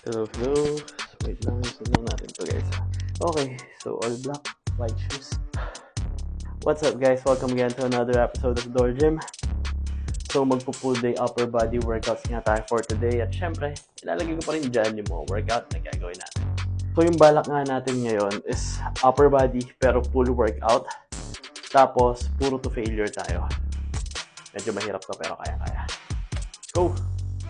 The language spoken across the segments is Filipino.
Hello. Wait lang, sunod natin to guys. Okay, so all black, white shoes. What's up guys? Welcome again to another episode of Door Gym. So magpo-full day upper body workouts nga tayo for today. At syempre, ilalagay ko pa rin dyan yung mga workout na gagawin natin. So yung balak nga natin ngayon is upper body pero full workout. Tapos, puro to failure tayo. Medyo mahirap to pero kaya-kaya. Let's go!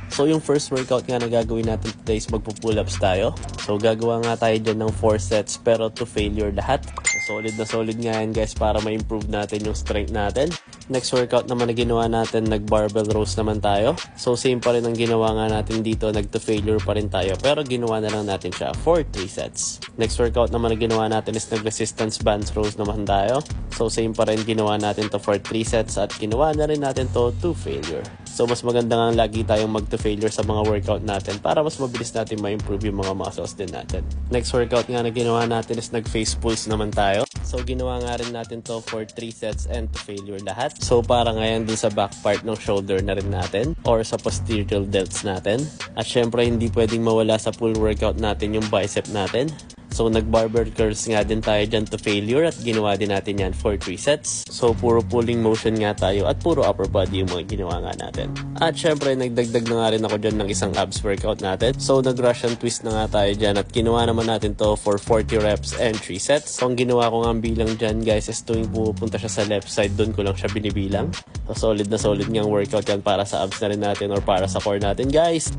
So yung first workout nga na gagawin natin today is magpo-pull ups tayo. So gagawa nga tayo dyan ng 4 sets pero to failure lahat. So, solid nga yan guys para ma-improve natin yung strength natin. Next workout naman na ginawa natin, nag-barbell rows naman tayo. So same pa rin ang ginawa nga natin dito, nag-to failure pa rin tayo. Pero ginawa na lang natin siya for 3 sets. Next workout naman na ginawa natin is nag-resistance bands rows naman tayo. So same pa rin ginawa natin to for 3 sets at ginawa na rin natin to failure. So mas maganda nga lagi tayong mag-to failure sa mga workout natin para mas mabilis natin ma-improve yung mga muscles din natin. Next workout nga na ginawa natin is nag-face pulls naman tayo. So ginawa nga rin natin to for 3 sets and to failure lahat. So para ngayon dun sa back part ng shoulder na rin natin or sa posterior delts natin. At syempre hindi pwedeng mawala sa full workout natin yung bicep natin. So nag-barbell curls nga din tayo dyan to failure at ginawa din natin yan for 3 sets. So puro pulling motion nga tayo at puro upper body yung mga ginawa nga natin. At syempre nagdagdag na nga rin ako dyan ng isang abs workout natin. So nag-Russian twist na nga tayo dyan at ginawa naman natin to for 40 reps and 3 sets. So ang ginawa ko nga bilang dyan guys is tuwing pupunta siya sa left side, dun ko lang siya binibilang. So solid nga workout yan para sa abs na rin natin or para sa core natin guys.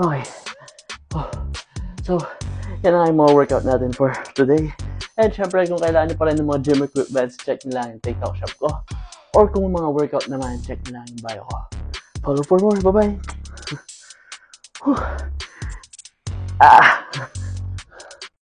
Okay. So, yan ang mga workout natin for today. And syempre, kung kailangan nyo pa rin ng mga gym equipments, check nyo lang yung TikTok shop ko. Or kung mga workout naman, check nyo lang yung bio ko. Follow for more. Bye-bye.